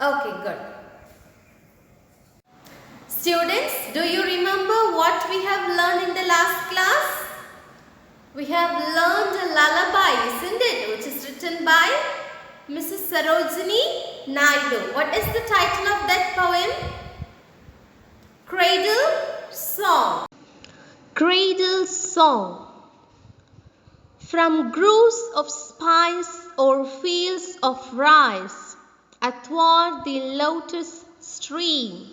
Okay, good. Students, do you remember what we have learned in the last class? We have learned a lullaby, isn't it? Which is written by Mrs. Sarojini Naidu. What is the title of that poem? Cradle Song. Cradle Song. From groves of spice or fields of rice, athwart the lotus stream,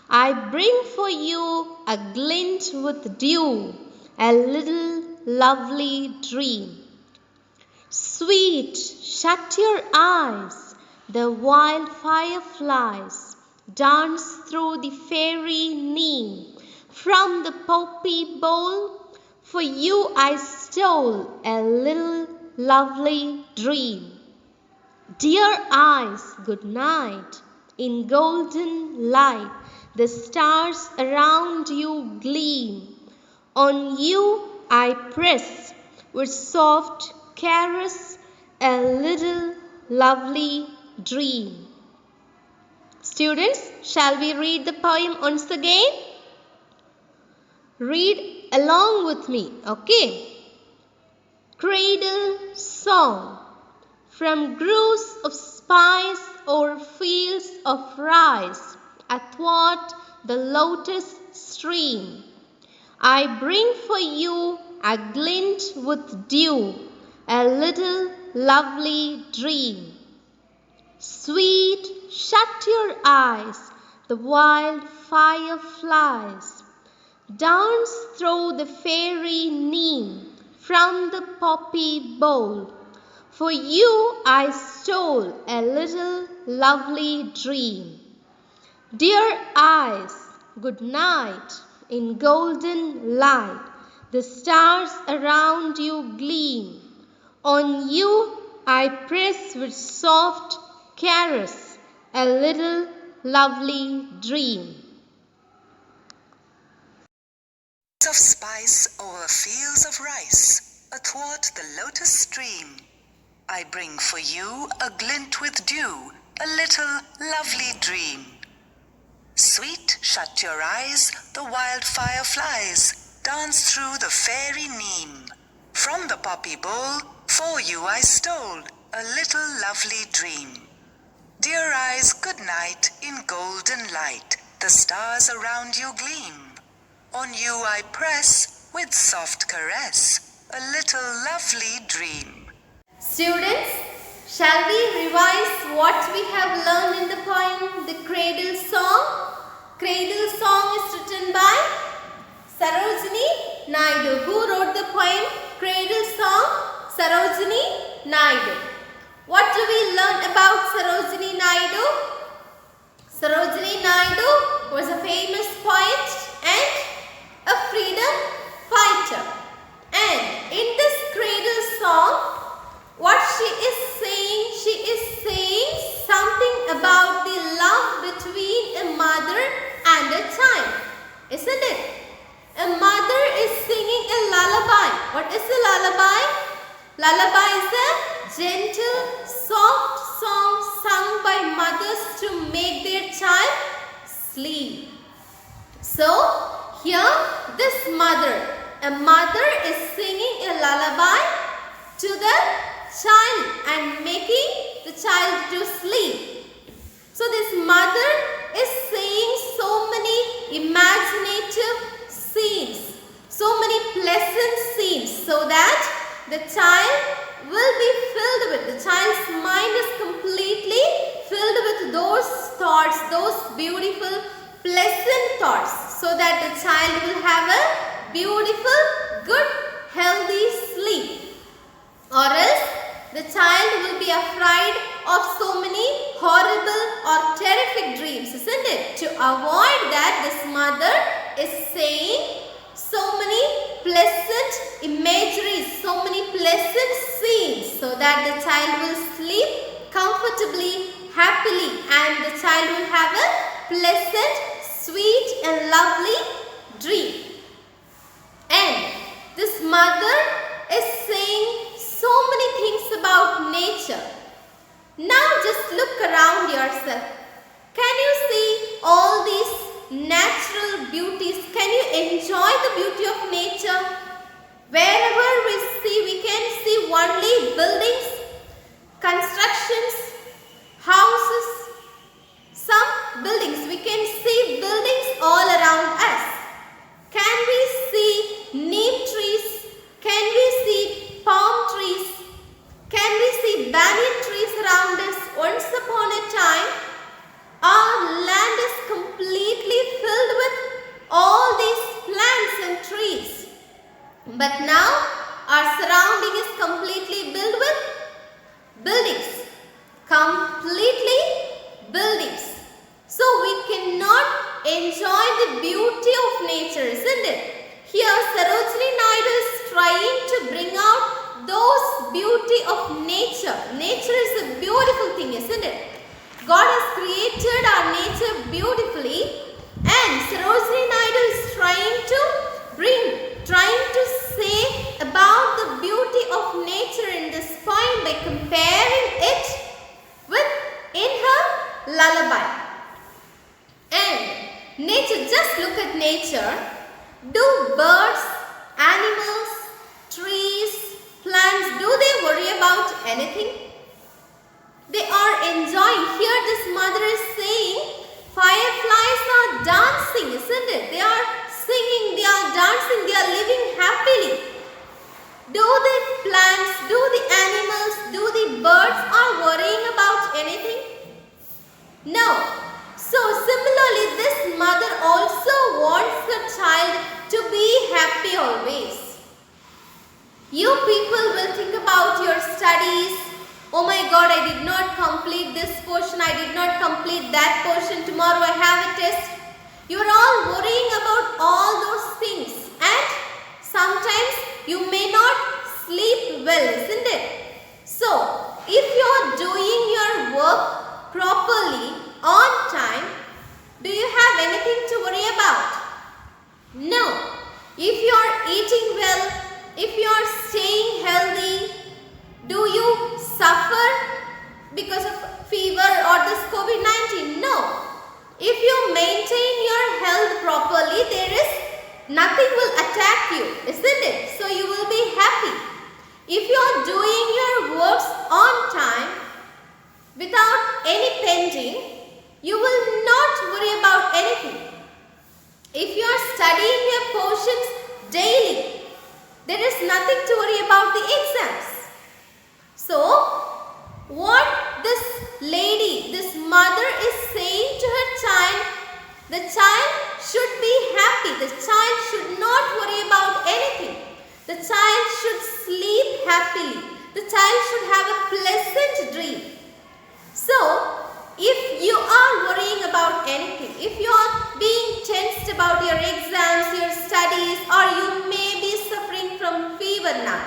I bring for you a glint with dew, a little lovely dream. Sweet, shut your eyes, the wild fireflies dance through the fairy neem. From the poppy bowl for you I stole a little lovely dream. Dear eyes, good night. In golden light, the stars around you gleam. On you I press with soft caress a little lovely dream. Students, shall we read the poem once again? Read along with me, okay? Cradle Song. From groves of spice or fields of rice, athwart the lotus stream, I bring for you a glint with dew, a little lovely dream. Sweet, shut your eyes, the wild fireflies dance through the fairy neem. From the poppy bowl for you I stole a little lovely dream. Dear eyes, good night. In golden light, the stars around you gleam. On you I press with soft caress a little lovely dream. Of spice over fields of rice, athwart the lotus stream, I bring for you a glint with dew, a little lovely dream. Sweet, shut your eyes, the wild fireflies dance through the fairy neem. From the poppy bowl, for you I stole a little lovely dream. Dear eyes, good night, in golden light, the stars around you gleam. On you I press, with soft caress, a little lovely dream. Students, shall we revise what we have learned in the poem, The Cradle Song? Cradle Song is written by Sarojini Naidu. Who wrote the poem Cradle Song? Sarojini Naidu. What do we learn about Sarojini Naidu? Sarojini Naidu was a famous poet and a freedom fighter. And in this Cradle Song, what she is saying something about the love between a mother and a child. Isn't it? A mother is singing a lullaby. What is a lullaby? Lullaby is a gentle, soft song sung by mothers to make their child sleep. So, here this a mother is singing a lullaby to the child and making the child to sleep. So this mother is saying so many imaginative scenes, so many pleasant scenes, so that the child will be filled with, the child's mind is completely filled with those thoughts, those beautiful pleasant thoughts, so that the child will have a beautiful, good, healthy sleep. Or else the child will be afraid of so many horrible or terrific dreams, isn't it? To avoid that, this mother is saying so many pleasant imageries, so many pleasant scenes, so that the child will sleep comfortably, happily, and the child will have a pleasant, sweet and lovely dream. And this mother is saying so many things about nature. Now just look around yourself. enjoy the beauty of nature? Wherever we can see only buildings, constructions, houses, some buildings. We can see buildings all around us. Can we see neem trees? Can we see palm trees? Can we see banyan trees around us? Once upon a time, our land is completely filled with all these plants and trees. But now, our surrounding is completely filled with buildings. Completely buildings. So we cannot enjoy the beauty of nature, isn't it? Here Sarojini Naidu is trying to bring out those beauty of nature. Nature is a beautiful thing, isn't it? God has created our nature beautifully, and Sarojini Naidu is trying to say about the beauty of nature in this poem by comparing it with in her lullaby. And nature, just look at nature. Do birds, animals, trees, plants, do they worry about anything? They are enjoying. Here this mother is saying, fireflies are dancing, isn't it? They are singing, they are dancing, they are living happily. Do the plants, do the animals, do the birds are worrying about anything? No. So similarly, this mother also wants her child to be happy always. You people will think about your studies. Oh my God, I did not complete this portion, I did not complete that portion, tomorrow I have a test. You are all worrying about all those things, and sometimes you may not sleep well, isn't it? So, if you are doing your work properly, on time, do you have anything to worry about? No. If you are eating well, if you are staying healthy, do you suffer because of fever or this COVID-19? No. If you maintain your health properly, nothing will attack you, isn't it? So you will be happy. If you are doing your works on time without any pending, you will not worry about anything. If you are studying your portions daily, there is nothing to worry about the exams. So, what this lady, this mother is saying to her child, the child should be happy. The child should not worry about anything. The child should sleep happily. The child should have a pleasant dream. So, if you are worrying about anything, if you are being tensed about your exams, your studies, or you may be suffering from fever now,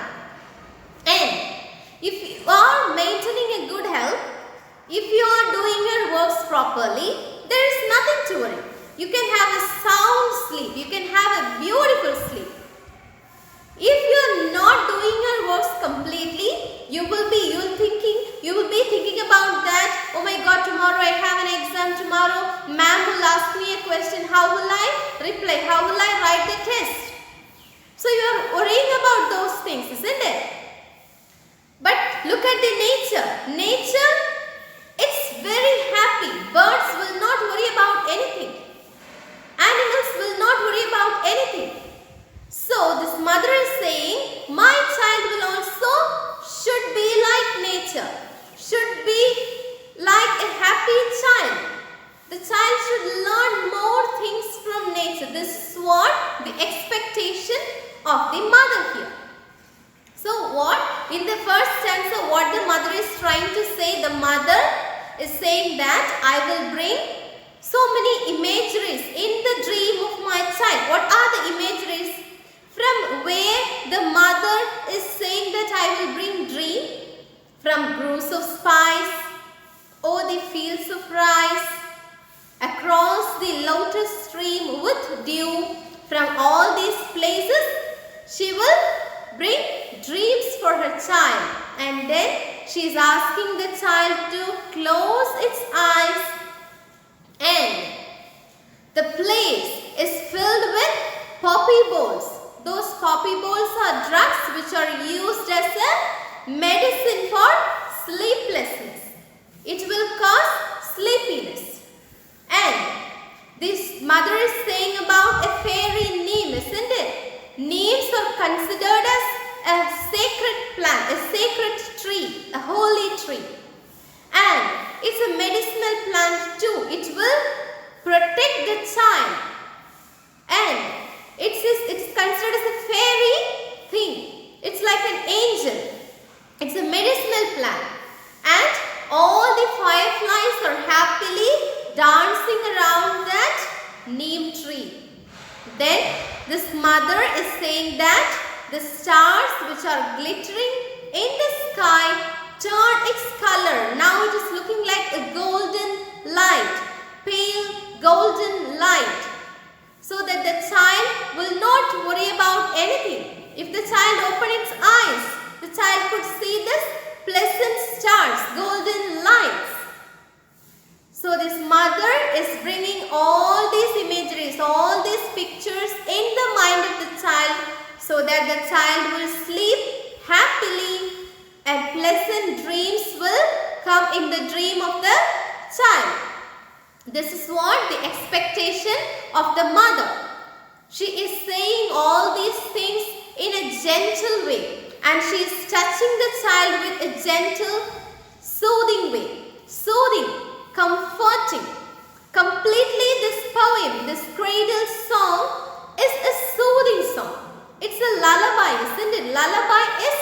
and if you are maintaining a good health, if you are doing your works properly, there is nothing to worry. You can have a sound sleep, you can have a beautiful sleep. If you are not doing your works completely, you will be thinking about that. Oh my God, tomorrow I have an exam. Tomorrow ma'am will ask me a question. How will I reply? How will I write the test? So you are worrying about those things, isn't it? But look at the nature. Nature, it's very happy. Birds will not worry about anything. Animals will not worry about anything. So this mother is saying, my child will also should be like nature, should be like a happy child. The child should learn more things from nature. This is what the expectation of the mother here. So what? In the first stanza, what the mother is trying to say, the mother is saying that I will bring so many imageries in the dream of my child. What are the imageries? From where the mother is saying that I will bring dream? From groves of spice, o'er the fields of rice, across the lotus stream with dew. From all these places, she will bring dreams for her child. And then she is asking the child to close its eyes, and the place is filled with considered as a sacred plant, a sacred tree, a holy tree. And it's a medicinal plant too. It will protect the child. And it's considered as a fairy thing. It's like an angel. It's a medicinal plant. And all the fireflies are happily dancing around that neem tree. Then this mother is saying that the stars which are glittering in the sky turn its color. Now it is looking like a golden light, pale golden light, so that the child will not worry about anything. If the child opened its eyes, the child could see this pleasant stars, golden lights. So this mother is bringing all these imageries, all these pictures in the mind of the child, so that the child will sleep happily and pleasant dreams will come in the dream of the child. This is what the expectation of the mother. She is saying all these things in a gentle way, and she is touching the child with a gentle, soothing way. Soothing, comforting. Completely this poem, this cradle song is a soothing song. It's a lullaby, isn't it? Lullaby is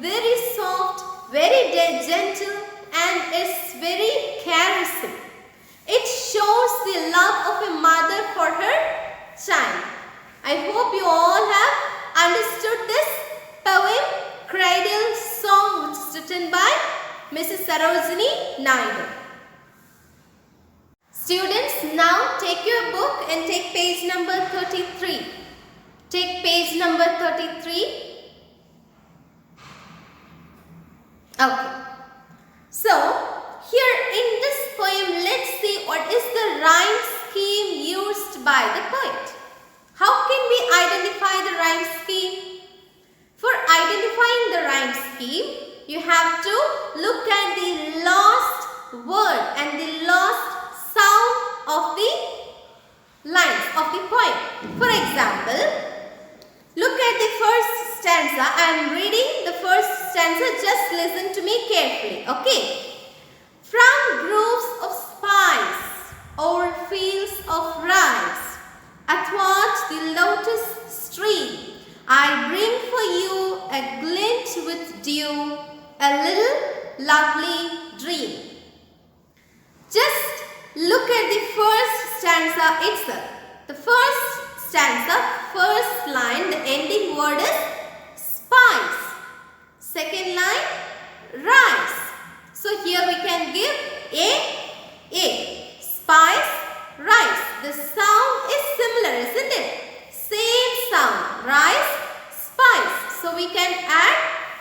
very soft, very gentle, and is very caressing. It shows the love of a mother for her child. I hope you all have understood this poem, Cradle Song, which is written by Mrs. Sarojini Naidu. Students, now take your book and take page number 33. Take page number 33. Okay. So, here in this poem, let's see what is the rhyme scheme used by the poet. How can we identify the rhyme scheme? For identifying the rhyme scheme, you have to look at the last word and the last sound of the lines of the poem. For example, look at the first stanza. I am reading the first stanza. Just listen to me carefully. Okay. From groves of spice, o'er fields of rice, athwart the lotus stream, I bring for you a glint with dew, a little lovely dream. Just look at the first stanza itself. The first stanza, first line, the ending word is spice. Second line, rice. So here we can give A. Spice, rice. The sound is similar, isn't it? Same sound. Rice, spice. So we can add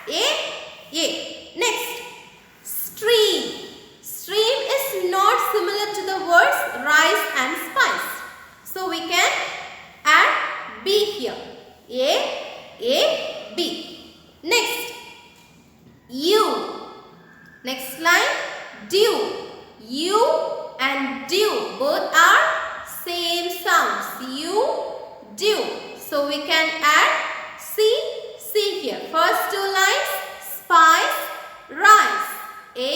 A. Next, stream. Stream is not similar to the words rice and spice. So we can add B here. A, B. Next, U. Next line, dew. U and dew both are same sounds. U, dew. So we can add C here. First two lines, spice, rice. A.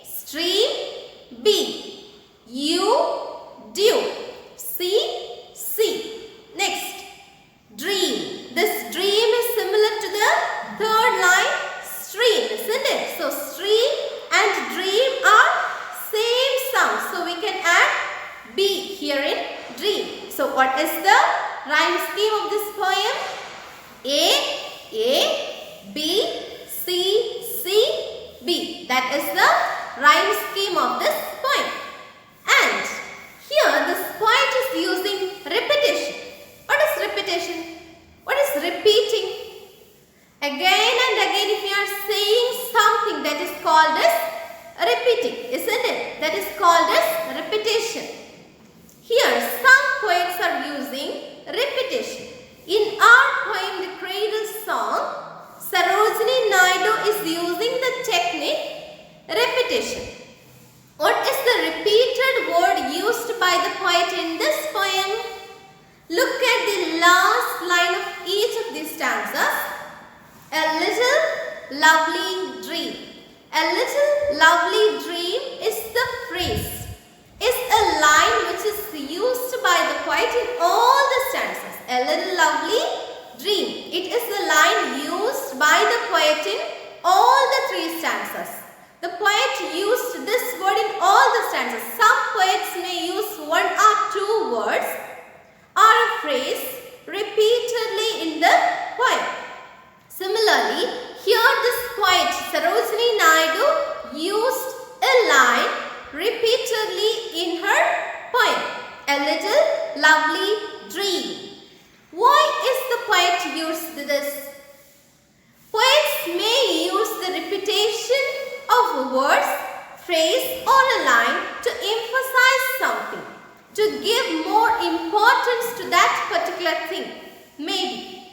Stream, B. U, dew. C. Next, dream. This dream is similar to the third line, stream, isn't it? So stream and dream are same sound. So we can add B here in dream. So what is the rhyme scheme of this poem? A, B, C, B. That is the rhyme scheme of this poem. And here this poet is using repetition. What is repetition? What is repeating? Again and again, if you are saying something, that is called as repeating, isn't it? That is called as repetition. Here, some poets are using repetition. In our poem, The Cradle Song, Sarojini Naidu is using the technique repetition. What is the repeated word used by the poet in this poem? Look at the last line of each of these stanzas. A little lovely dream. A little lovely dream is the phrase, is a line which is used by the poet in all the stanzas. A little lovely dream. It is the line used by the poet in all the three stanzas. The poet used this word in all the stanzas. Some poets may use one or two words or a phrase repeatedly in the poem. Similarly, here this poet Sarojini Naidu used a line repeatedly in her poem, A Little Lovely Dream. Why is the poet used this? Poets may use the repetition of words, phrase or a line to emphasize something, to give more importance to that particular thing, maybe,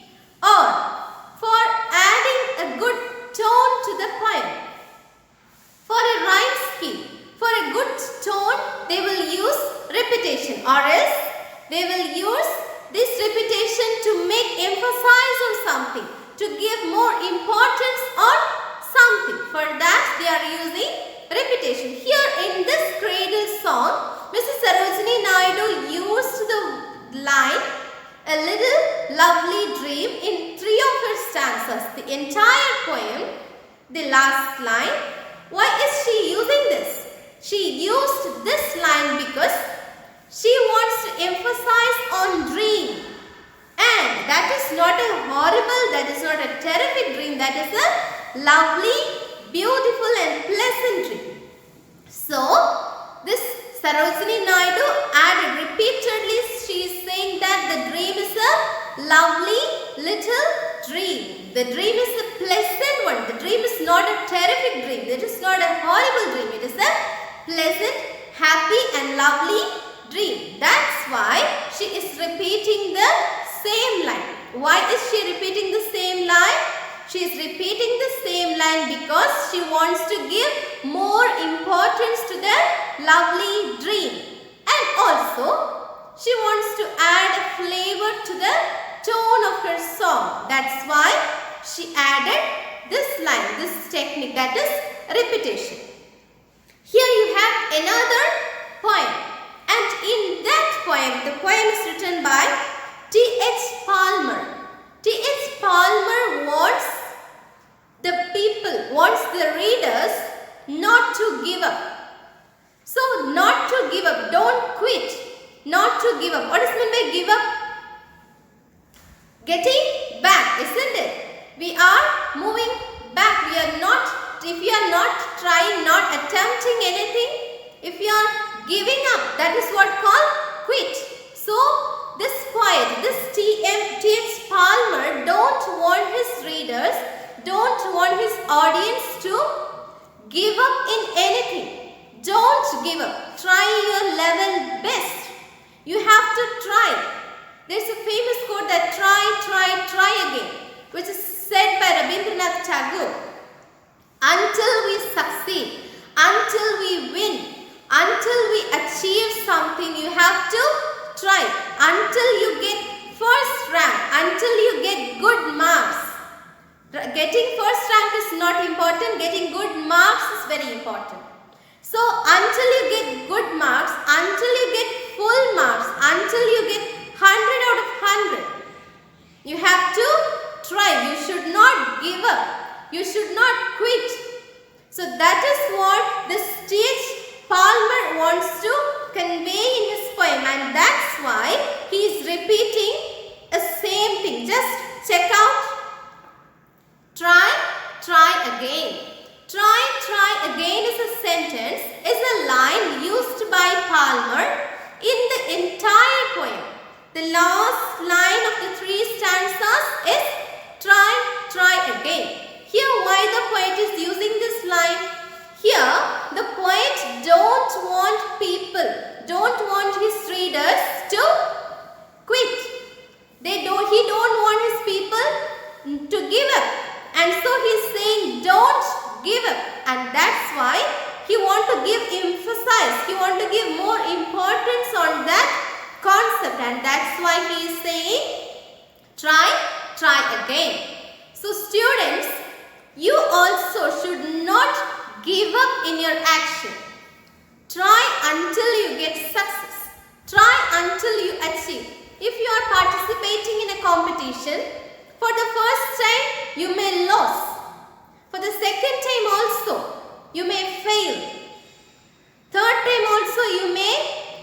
or for adding a good tone to the poem. For a rhyme scheme, for a good tone, they will use repetition, or else they will use this repetition to make emphasis on something, to give more importance on something. For that they are using repetition. Here in this cradle song, Mrs. Sarojini Naidu used the line A Little Lovely Dream in 3 of her stanzas. The entire poem, the last line. Why is she using this? She used this line because she wants to emphasize on dream. And that is not a horrible, that is not a terrific dream, that is a lovely, beautiful and pleasant dream. So, this Sarojini Naidu added repeatedly, she is saying that the dream is a lovely little dream. The dream is a pleasant one. The dream is not a terrific dream. It is not a horrible dream. It is a pleasant, happy and lovely dream. That's why she is repeating the same line. Why is she repeating the same line? She is repeating the same line because she wants to give more importance to the lovely dream. And also, she wants to add a flavor to the tone of her song. That's why she added this line, this technique, that is repetition. Here you have another poem. And in that poem, the poem is written by T.H. Palmer. T.H. Palmer wants the people, wants the readers not to give up. So, not to give up, don't quit, not to give up. What is meant by give up? Getting back, isn't it? We are moving back. We are not, if you are not trying, not attempting anything, if you are giving up, that is what called quit. So, this poet, this T.H. Palmer don't want his readers, don't want his audience to give up in anything. Don't give up. Try your level best. You have to try. There's a famous quote that try again, which is said by Rabindranath Tagore. Until we succeed, until we win, until we achieve something, you have to try. Until you get first rank, until you get good marks. Getting first rank is not important, getting good marks is very important. So, until you get good marks, until you get full marks, until you get 100 out of 100, you have to try. You should not give up. You should not quit. So, that is what this T.H. Palmer wants to convey in his poem, and that's why he is repeating a same thing. Just check out. Try again. Try again is a sentence, is a line used by Palmer in the entire poem. The last line of the 3 stanzas is try again. Here, why the poet is using this line? Here, the poet don't want people, don't want his readers to quit. He don't want his people to give up. And so he is saying don't give up. And that's why he want to give emphasis. He want to give more importance on that concept. And that's why he is saying try try again. So students, you also should not give up in your action. Try until you get success. Try until you achieve. If you are participating in a competition, for the first time you may lose. For the second time also you may fail. Third time also you may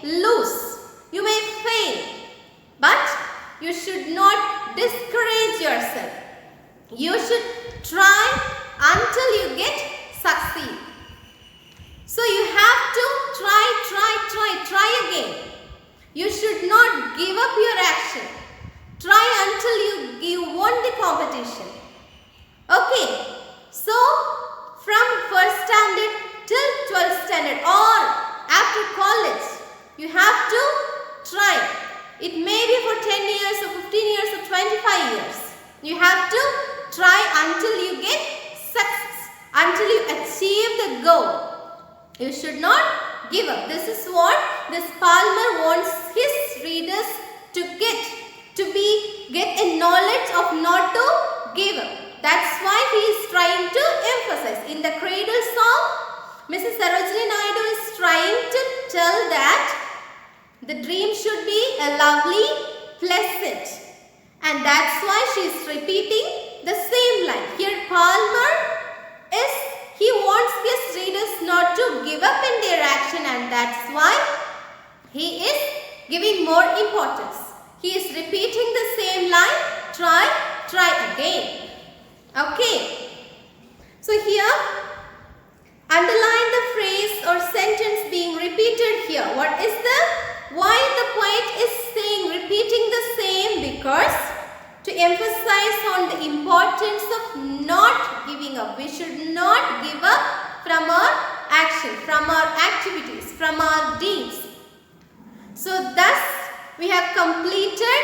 lose. You may fail. But you should not discourage yourself. You should try until you get succeed. So you have to try again. You should not give up your action. Try until you won the competition. Okay. So from 1st standard till 12th standard or after college, you have to try. It may be for 10 years or 15 years or 25 years. You have to try until you get success, until you achieve the goal. You should not give up. This is what this Palmer wants his readers to get a knowledge of not to give up. That's why he is trying to emphasize. In the cradle song, Mrs. Sarojini Naidu is trying to tell that the dream should be a lovely, pleasant. And that's why she is repeating the same line. Here Palmer he wants his readers not to give up in their action, and that's why he is giving more importance. He is repeating the same line, try again. Okay. So here, underline the phrase or sentence being repeated here. Why the poet is saying repeating the same? Because to emphasize on the importance of not giving up. We should not give up from our action, from our activities, from our deeds. So thus we have completed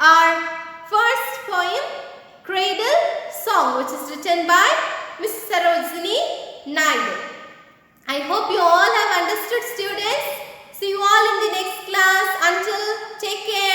our first poem, Cradle Song, which is written by Miss Sarojini Naidu. I hope you all have understood, students. See you all in the next class. Until, take care.